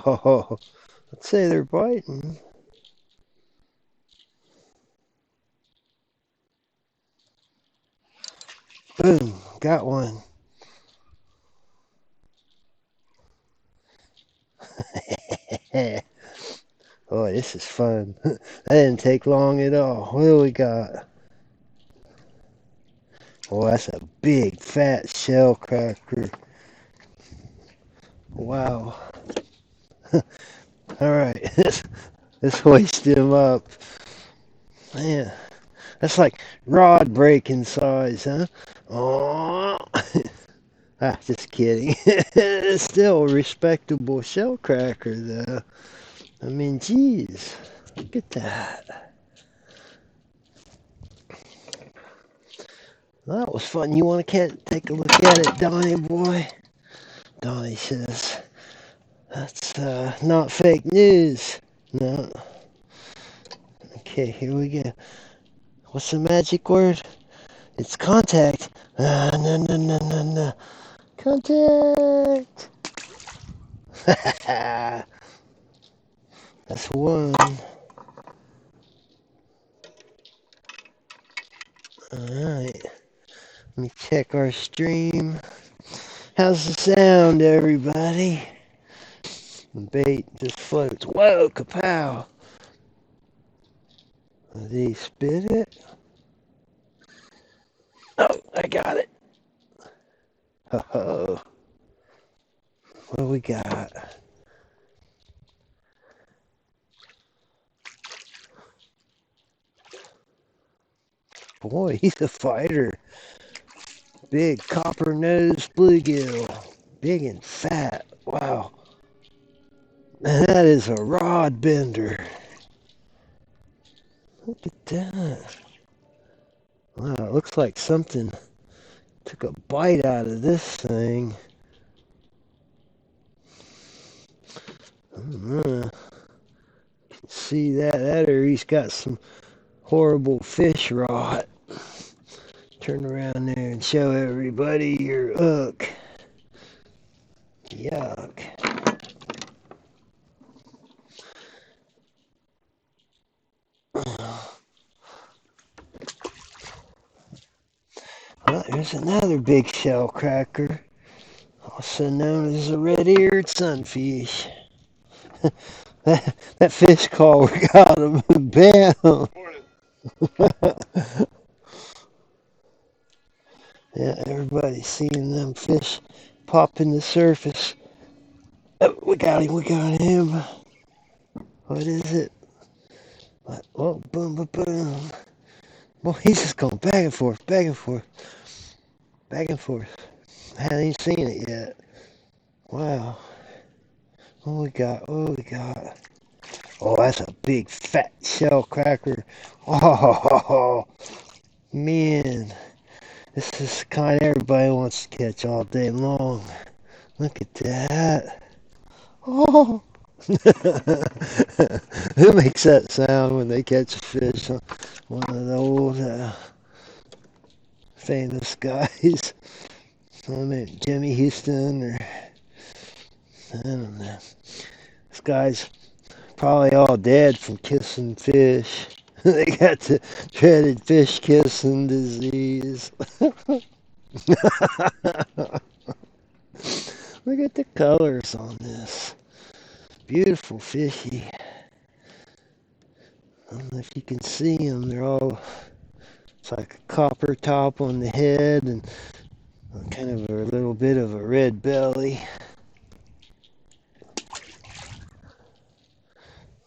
Oh, let's say they're biting. Boom, got one. Oh, this is fun. That didn't take long at all. What do we got? Oh, that's a big fat shellcracker. Wow. All right, let's hoist him up. Man, that's like rod breaking size, huh? Oh, just kidding. It's still a respectable shellcracker, though. I mean, geez, look at that. That was fun. You want to take a look at it, Donnie boy? Donnie says, that's not fake news. No. Okay, here we go. What's the magic word? It's contact. No, no, no, no, no. Contact. That's one. Alright. Let me check our stream. How's the sound, everybody? The bait just floats. Whoa, kapow! Did he spit it? Oh, I got it. Oh, what do we got? Boy, he's a fighter. Big copper-nosed bluegill. Big and fat. Wow. That is a rod bender. Look at that. Wow, it looks like something took a bite out of this thing. See that or he's got some horrible fish rot. Turn around there and show everybody your hook. Yuck. Well, there's another big shellcracker, also known as a red-eared sunfish. that fish caller got him. Bam! Yeah, everybody's seeing them fish popping the surface. Oh, we got him. What is it? Oh, boom, boom, boom. Well, he's just going back and forth, back and forth, back and forth. I haven't even seen it yet. Wow. What we got? What we got? Oh, that's a big fat shellcracker. Oh, man. This is the kind everybody wants to catch all day long. Look at that. Oh. Who makes that sound when they catch a fish? One of the old famous guys. I mean, Jimmy Houston or I don't know. This guy's probably all dead from kissing fish. They got the dreaded fish kissing disease. Look at the colors on this. Beautiful fishy. I don't know if you can see them. They're all, it's like a copper top on the head and kind of a little bit of a red belly.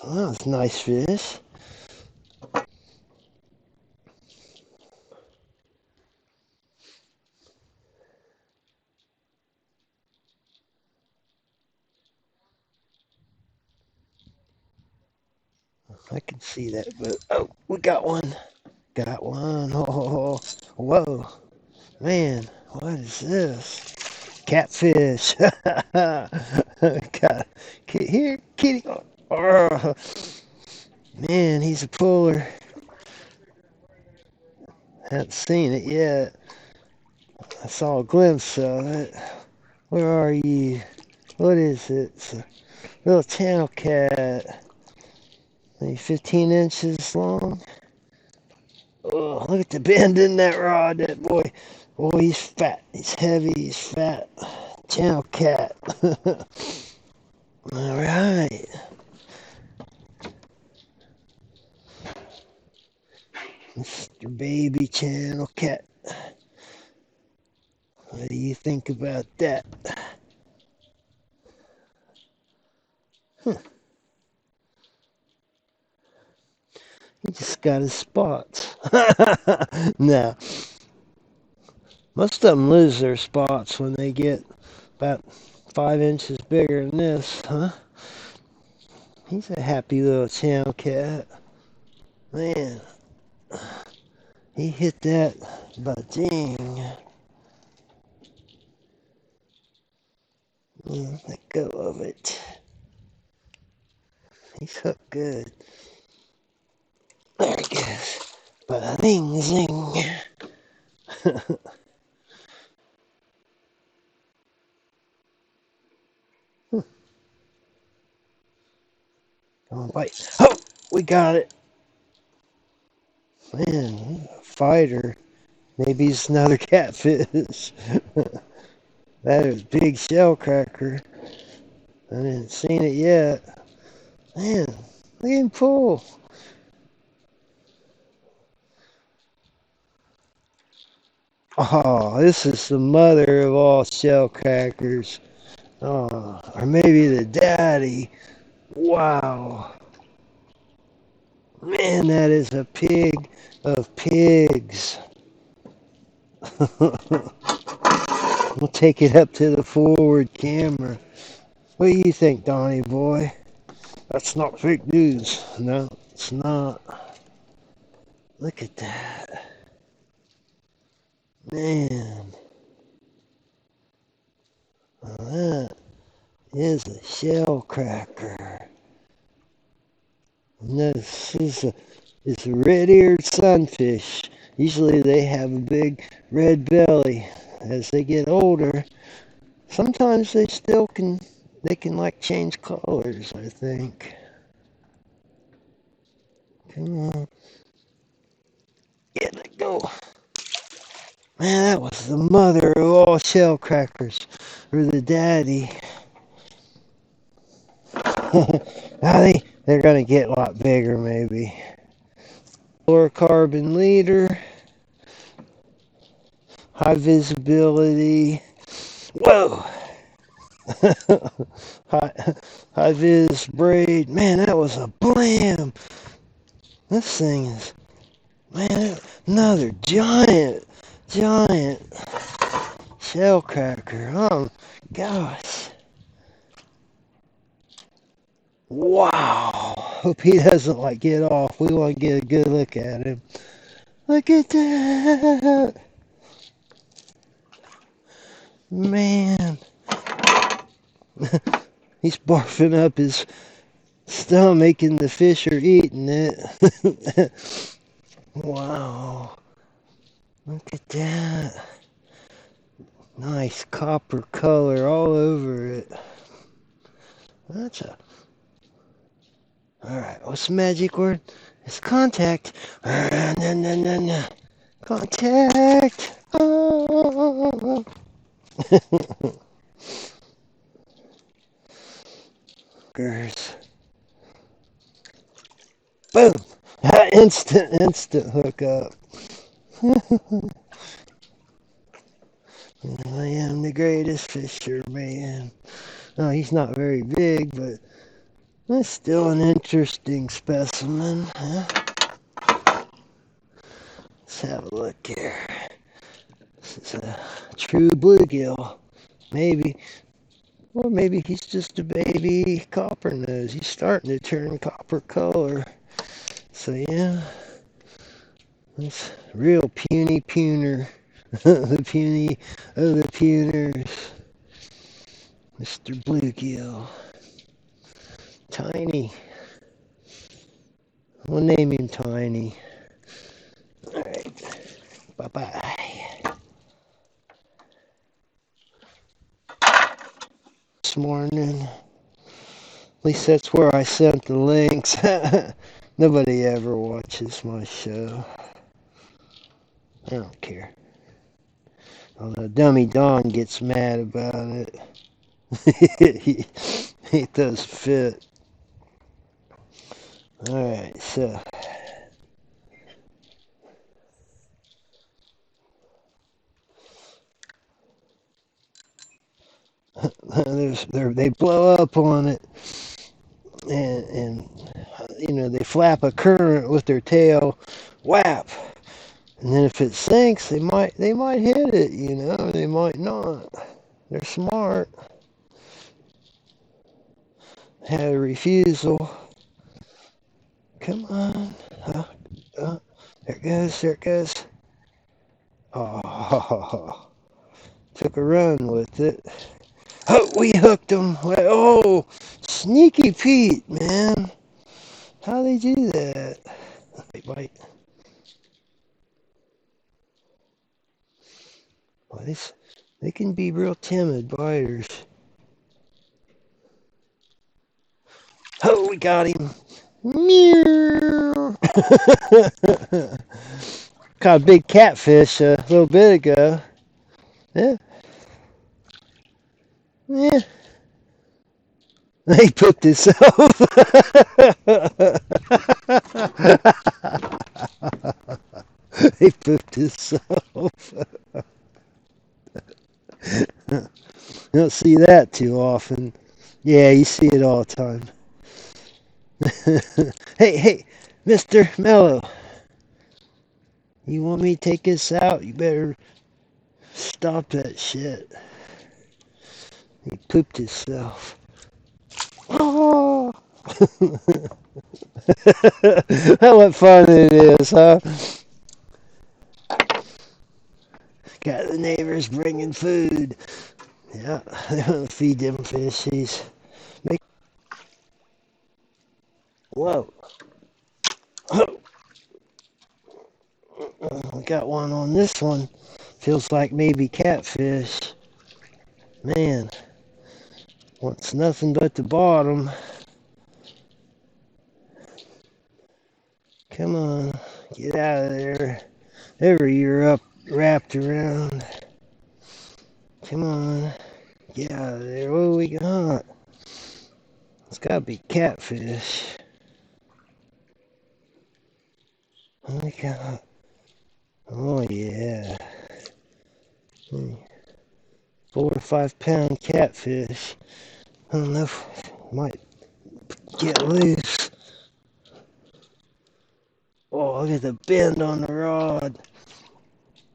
Oh, that's a nice fish. I can see that, but oh, we got one. Got one. Oh, whoa, man, what is this? Catfish. Got here, kitty. Oh, man, he's a puller. Haven't seen it yet. I saw a glimpse of it. Where are you? What is it? Little channel cat. Maybe 15 inches long. Oh, look at the bend in that rod, that boy. Oh, he's fat. He's heavy. He's fat. Channel cat. All right. Mr. Baby Channel Cat. What do you think about that? Huh. He just got his spots. No. Most of them lose their spots when they get about 5 inches bigger than this, huh? He's a happy little channel cat. Man, he hit that ba-ding. Let go of it. He's hooked good. There he goes. Ba-ding, zing. Come on, bite. Oh, we got it. Man, a fighter. Maybe it's another catfish. That is big shellcracker. I didn't seen it yet. Man, look at him pull. Oh, this is the mother of all shellcrackers. Oh, or maybe the daddy. Wow. Man, that is a pig of pigs. We'll take it up to the forward camera. What do you think, Donnie boy? That's not fake news. No, it's not. Look at that. Man. Well, that is a shellcracker. And this is a red-eared sunfish. Usually they have a big red belly. As they get older, sometimes they still can, like change colors, I think. Come on. Yeah, let go. Man, that was the mother of all shellcrackers, or the daddy. Now they're gonna get a lot bigger, maybe. Fluorocarbon leader, high visibility. Whoa! high vis braid. Man, that was a blam. This thing is, man, another giant shellcracker. Oh gosh. Wow. Hope he doesn't like get off. We want to get a good look at him. Look at that. Man. He's barfing up his stomach and the fish are eating it. Wow. Look at that. Nice copper color all over it. That's a... Alright, what's the magic word? It's contact. No. Contact. Oh. Girls. Boom. Instant hookup. I am the greatest fisherman. No, he's not very big, but that's still an interesting specimen. Huh? Let's have a look here. This is a true bluegill. Maybe. Or maybe he's just a baby copper nose. He's starting to turn copper color. So yeah, that's real puny puner. The puny of the puners. Mr. Bluegill. Tiny. We'll name him Tiny. Alright. Bye-bye. This morning. least that's where I sent the links. Nobody ever watches my show. I don't care. Although Dummy Don gets mad about it. he does fit. Alright, so they blow up on it, and you know, they flap a current with their tail, whap, and then if it sinks, they might hit it, you know, they might not. They're smart. Had a refusal. Come on. There it goes, there it goes. Oh, took a run with it. Oh, we hooked him. Oh, sneaky Pete, man. How they do that? Wait. Well, they can be real timid biters. Oh, we got him. Meow. Caught a big catfish a little bit ago. Yeah. Yeah. He pooped himself. He pooped himself. You don't see that too often. Yeah, you see it all the time. Hey, Mr. Mello. You want me to take this out? You better stop that shit. He pooped himself. Oh. What fun it is, huh? Got the neighbors bringing food. Yeah, they want to feed them fishies. Whoa. We got one on this one. Feels like maybe catfish. Man, wants nothing but the bottom. Come on, get out of there. There you're up, wrapped around. Come on, get out of there. What do we got? It's gotta be catfish. What do we got? Oh yeah. 4 to 5 pound catfish. I don't know if it might get loose. Oh, look at the bend on the rod.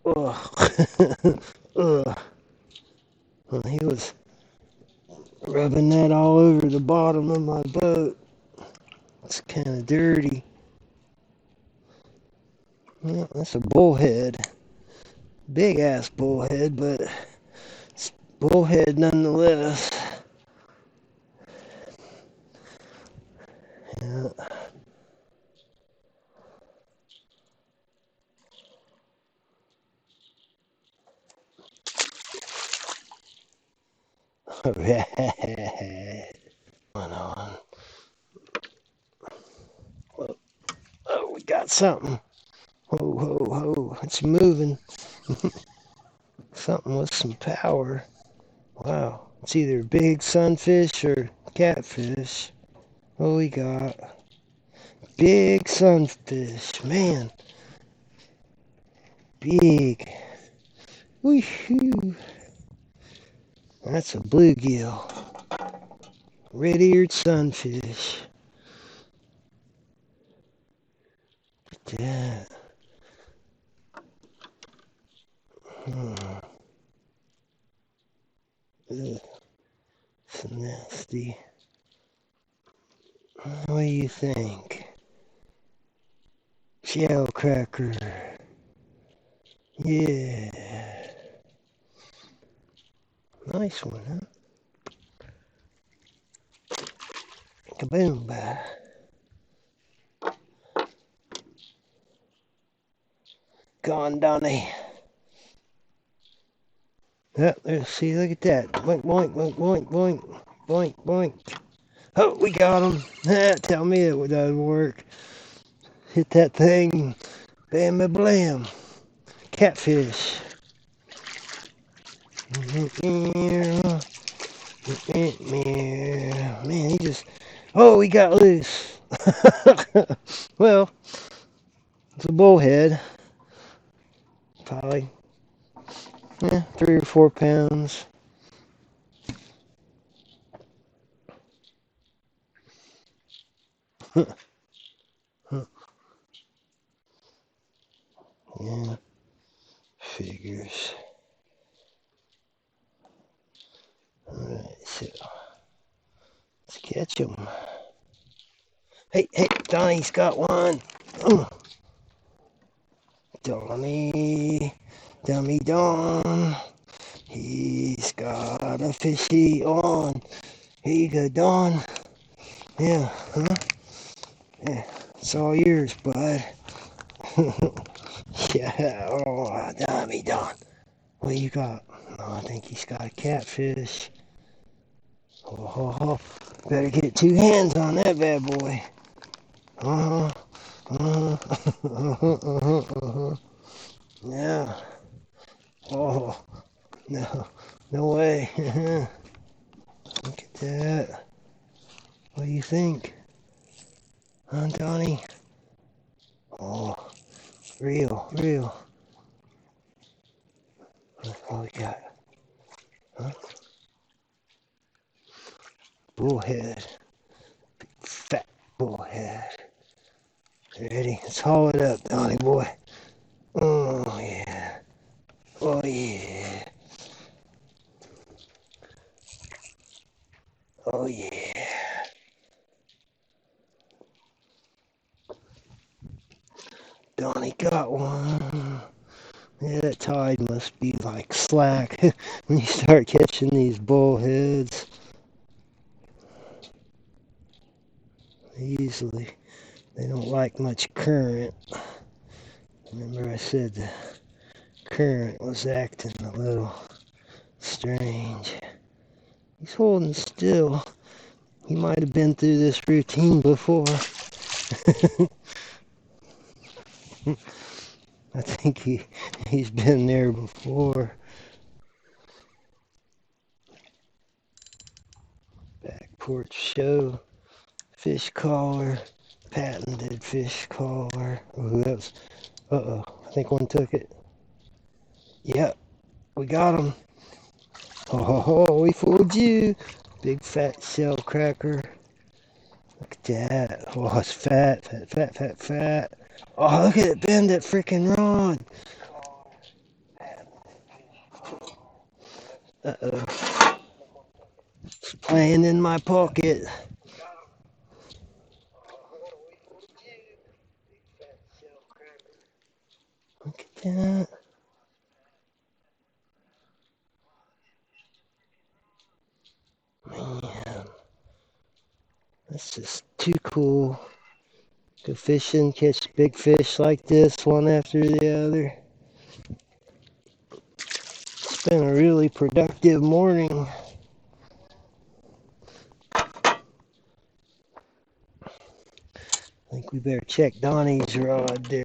Oh, ugh. Well, he was rubbing that all over the bottom of my boat. It's kind of dirty. Well, that's a bullhead. Big ass bullhead, but it's bullhead nonetheless. Yeah. Alright. On. Oh, we got something. Ho, ho, ho. It's moving. Something with some power. Wow. It's either big sunfish or catfish. What we got? Big sunfish. Man. Big. Woohoo. That's a bluegill. Red-eared sunfish. Look at that. Ugh, it's nasty. What do you think? Shellcracker. Yeah. Nice one, huh? Kaboom. Gone, Donnie. Yeah, let's see, look at that. Boink, boink, boink, boink, boink, boink, boink. Oh, we got him. Tell me it doesn't work. Hit that thing. Bam, bam, blam. Catfish. Man, he just... Oh, he got loose. Well, it's a bullhead. Probably 3 or 4 pounds. Yeah, figures. Alright, so let's catch him. Hey, hey, Donnie's got one. Oh, Donnie, Dummy Don. He's got a fishy on. Here you go, Don. Yeah, huh? Yeah, it's all yours, bud. Yeah, oh, Dummy Don. What you got? Oh, I think he's got a catfish. Oh, better get 2 hands on that bad boy. Uh-huh. Uh-huh. Uh-huh. Uh-huh. Uh-huh. Yeah. Oh, no. No way. Look at that. What do you think? Huh, Donnie? Oh, real. What we got? Huh? Bullhead. Fat bullhead. Ready? Let's haul it up, Donnie boy. Oh, yeah. Oh, yeah. Oh, yeah. Donnie got one. Yeah, that tide must be like slack when you start catching these bullheads. Usually, they don't like much current. Remember I said the current was acting a little strange. He's holding still. He might have been through this routine before. I think he's been there before. Back porch show. Fish collar. Patented fish collar. Ooh, that was... Uh-oh. I think one took it. Yep. We got him. Oh, we fooled you. Big fat shellcracker. Look at that. Oh, it's fat. Oh, look at it bend that freaking rod. Uh-oh. It's playing in my pocket. Look at that. Man, that's just too cool. Go fishing, catch big fish like this, one after the other. It's been a really productive morning. I think we better check Donnie's rod there.